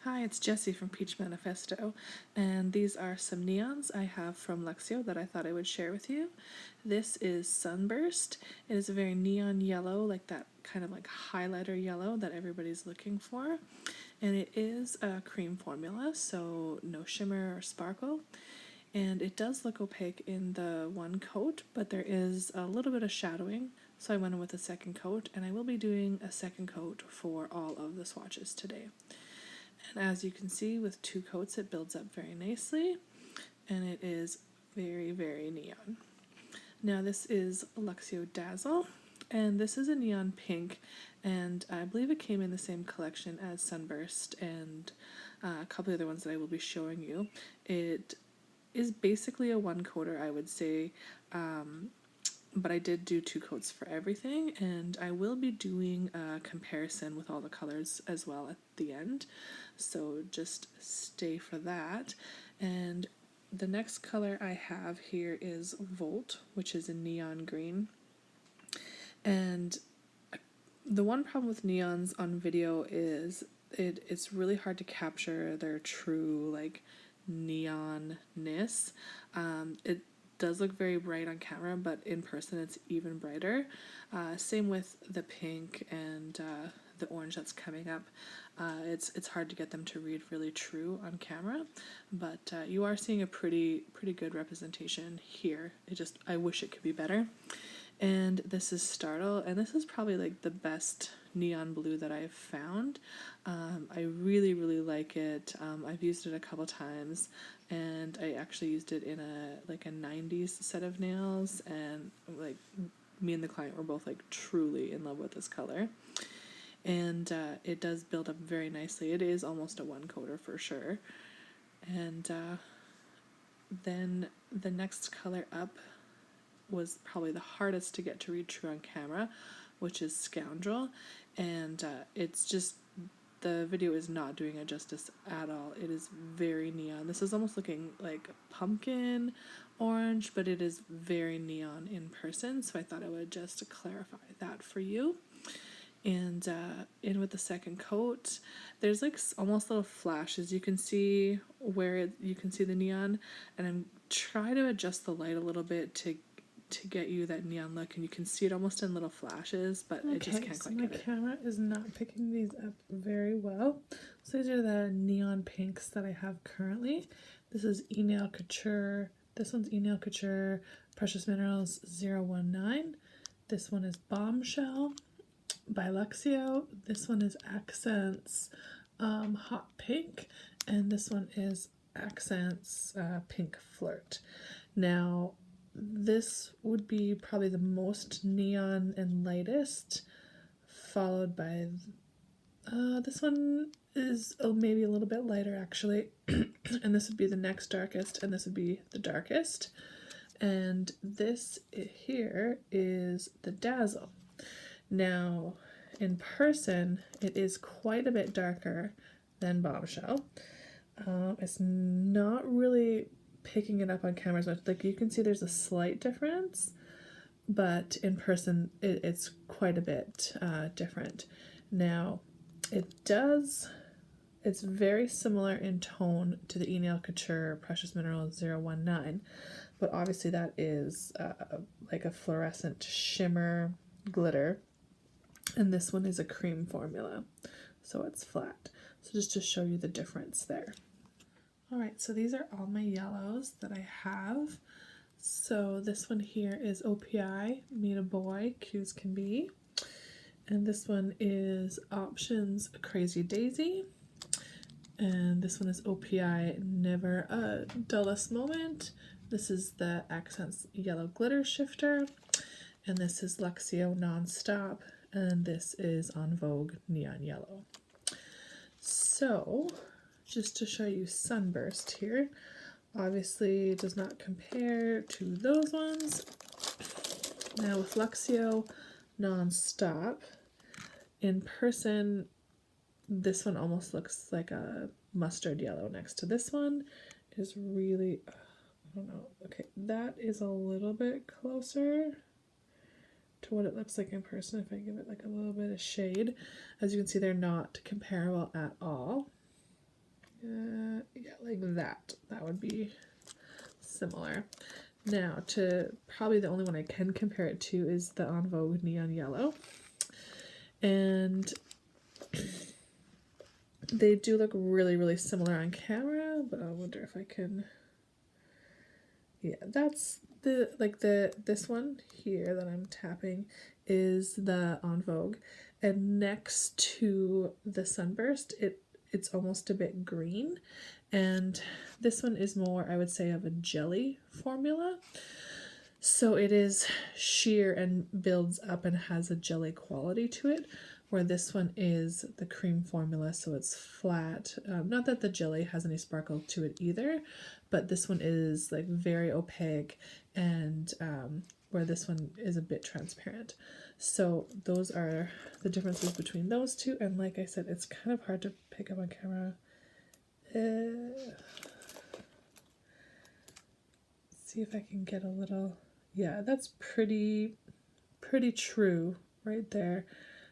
Hi, it's Jessie from Peach Manifesto, and these are some neons I have from Luxio that I thought I would share with you. This is Sunburst. It is a very neon yellow, like that kind of like highlighter yellow that everybody's looking for. And it is a cream formula, so no shimmer or sparkle. And it does look opaque in the one coat, but there is a little bit of shadowing, so I went in with a second coat, and I will be doing a second coat for all of the swatches today. And as you can see, with two coats it builds up very nicely, and it is very, very neon. Now this is Luxio Dazzle, and this is a neon pink, and I believe it came in the same collection as Sunburst and a couple of other ones that I will be showing you. It is basically a one coater, I would say, but I did do two coats for everything, and I will be doing a comparison with all the colors as well at the end, so just stay for that. And the next color I have here is Volt, which is a neon green. And the one problem with neons on video is it's really hard to capture their true like neon-ness. It does look very bright on camera, but in person it's even brighter. Same with the pink and the orange that's coming up. It's hard to get them to read really true on camera, but you are seeing a pretty good representation here. I wish it could be better. And this is Startle, and this is probably like the best neon blue that I've found. I really like it. I've used it a couple times, and I actually used it in a 90s set of nails, and like me and the client were both like truly in love with this color. And it does build up very nicely. It is almost a one coater for sure. And then the next color up was probably the hardest to get to read true on camera, which is Scoundrel, and it's just, the video is not doing it justice at all. It is very neon. This is almost looking like pumpkin orange, but it is very neon in person, so I thought I would just clarify that for you. And in with the second coat, there's like almost little flashes. You can see where you can see the neon, and I'm trying to adjust the light a little bit to get you that neon look, and you can see it almost in little flashes, but I just can't quite get it. My camera is not picking these up very well. So these are the neon pinks that I have currently. This is Nail Couture. This one's Nail Couture Precious Minerals 019. This one is Bombshell by Luxio. This one is Accents Hot Pink, and this one is Accents Pink Flirt. Now, this would be probably the most neon and lightest, followed by this one is maybe a little bit lighter actually, and this would be the next darkest, and this would be the darkest, and this here is the Dazzle. Now in person it is quite a bit darker than Bombshell. It's not really picking it up on camera as much. Like you can see there's a slight difference, but in person it's quite a bit different. Now it's very similar in tone to the Nail Couture Precious Minerals 019, but obviously that is like a fluorescent shimmer glitter, and this one is a cream formula, so it's flat. So just to show you the difference there. Alright, so these are all my yellows that I have. So this one here is OPI, Meet a Boy, Cute as Can Be. And this one is Options, Crazy Daisy. And this one is OPI, Never a Dullest Moment. This is the Accents Yellow Glitter Shifter. And this is Luxio Nonstop. And this is On Vogue Neon Yellow. So just to show you Sunburst here, obviously it does not compare to those ones. Now with Luxio Nonstop, in person this one almost looks like a mustard yellow next to this one. It is really, I don't know, okay, that is a little bit closer to what it looks like in person if I give it like a little bit of shade. As you can see, they're not comparable at all. like that. That would be similar. Now, to probably the only one I can compare it to is the En Vogue Neon Yellow. And they do look really, really similar on camera, but I wonder if I can... Yeah, that's this one here that I'm tapping is the En Vogue. And next to the Sunburst, it's almost a bit green. And this one is more, I would say, of a jelly formula. So it is sheer and builds up and has a jelly quality to it, where this one is the cream formula, so it's flat. Not that the jelly has any sparkle to it either, but this one is like very opaque, and where this one is a bit transparent. So those are the differences between those two, and like I said, it's kind of hard to pick up on camera. See if I can get a little... Yeah, that's pretty true right there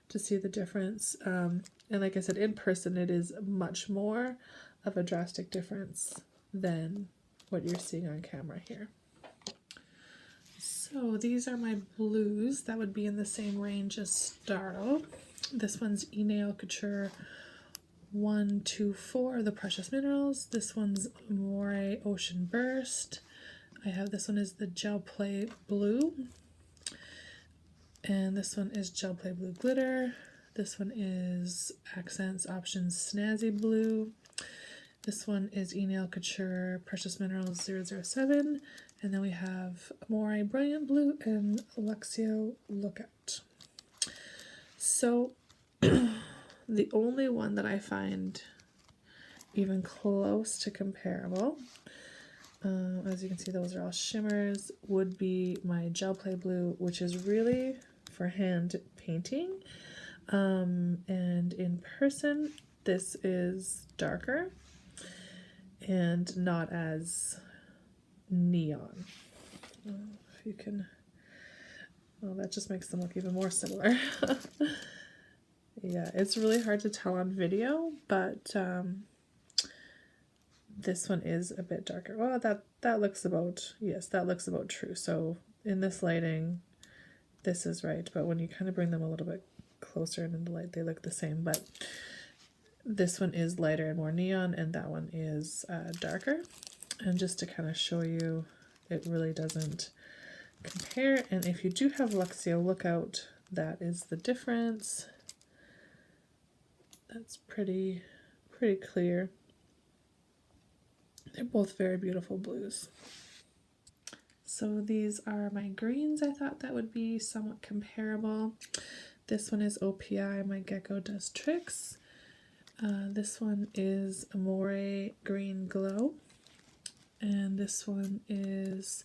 to see the difference. And like I said, in person it is much more of a drastic difference than what you're seeing on camera here. So these are my blues that would be in the same range as Startle. This one's Nail Couture 124, the Precious Minerals. This one's Moire Ocean Burst. I have this one is the Gel Play Blue. And this one is Gel Play Blue Glitter. This one is Accents Options Snazzy Blue. This one is Nail Couture Precious Minerals 007. And then we have Moire Brilliant Blue and Luxio Lookout. So the only one that I find even close to comparable, as you can see, those are all shimmers, would be my Gel Play Blue, which is really for hand painting. And in person, this is darker and not as neon. If you can... Well, that just makes them look even more similar. Yeah, it's really hard to tell on video, but this one is a bit darker. Well, that looks about, yes, that looks about true. So in this lighting, this is right, but when you kind of bring them a little bit closer and in the light, they look the same. But this one is lighter and more neon, and that one is darker. And just to kind of show you, it really doesn't compare. And if you do have Luxio Lookout, that is the difference. That's pretty clear. They're both very beautiful blues. So these are my greens. I thought that would be somewhat comparable. This one is OPI, My Gecko Does Tricks. This one is Amore Green Glow. And this one is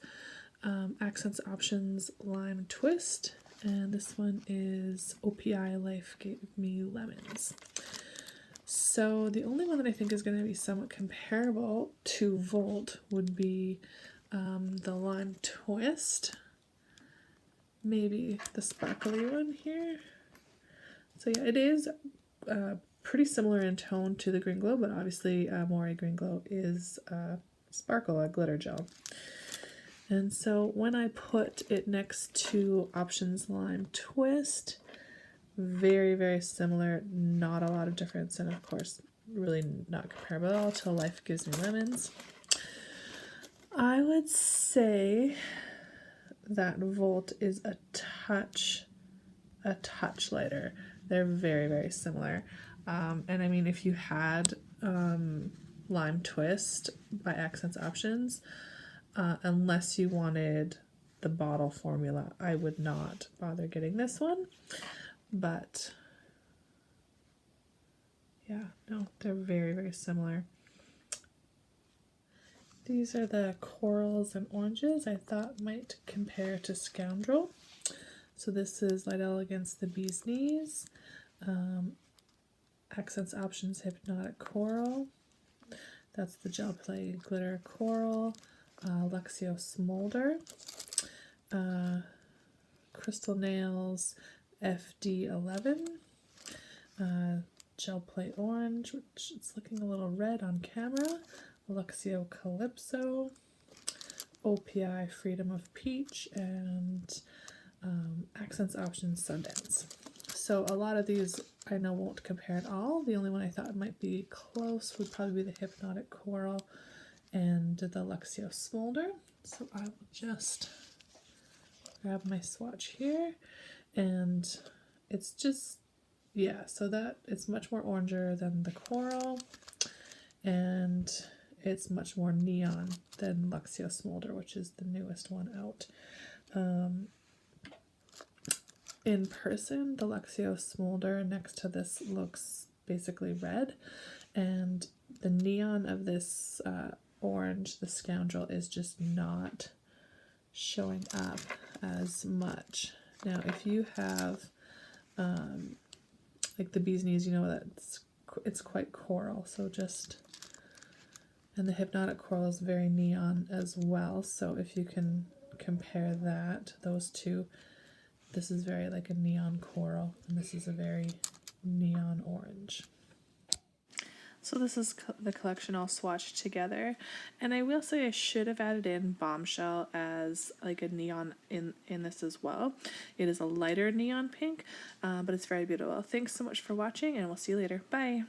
Accents Options Lime Twist. And this one is OPI Life Gave Me Lemons. So the only one that I think is going to be somewhat comparable to Volt would be the Lime Twist. Maybe the sparkly one here. So yeah, it is pretty similar in tone to the Green Glow, but obviously Moire Green Glow is sparkle, a glitter gel. And so when I put it next to Options Lime Twist, very, very similar, not a lot of difference, and of course, really not comparable at all to Life Gives Me Lemons. I would say that Volt is a touch lighter. They're very, very similar. And I mean, if you had Lime Twist by Accents Options, unless you wanted the bottle formula, I would not bother getting this one. But yeah, no, they're very, very similar. These are the corals and oranges I thought might compare to Scoundrel. So this is Light Elegance The Bee's Knees, Accents Options Hypnotic Coral. That's the Gel Play Glitter Coral, Luxio Smolder, Crystal Nails FD11, Gel Play Orange, which it's looking a little red on camera, Luxio Calypso, OPI Freedom of Peach, and Accents Options Sundance. So a lot of these I know won't compare at all. The only one I thought might be close would probably be the Hypnotic Coral and the Luxio Smolder. So I will just grab my swatch here, and it's just, yeah, so that it's much more oranger than the coral, and it's much more neon than Luxio Smolder, which is the newest one out. In person, the Luxio Smolder next to this looks basically red, and the neon of this orange, the Scoundrel, is just not showing up as much. Now, if you have like the bee's knees, you know that it's quite coral, so just, and the Hypnotic Coral is very neon as well, so if you can compare those two, this is very like a neon coral, and this is a very neon orange. So this is the collection all swatched together, and I will say I should have added in Bombshell as like a neon in this as well. It is a lighter neon pink, but it's very beautiful. Thanks so much for watching, and we'll see you later. Bye!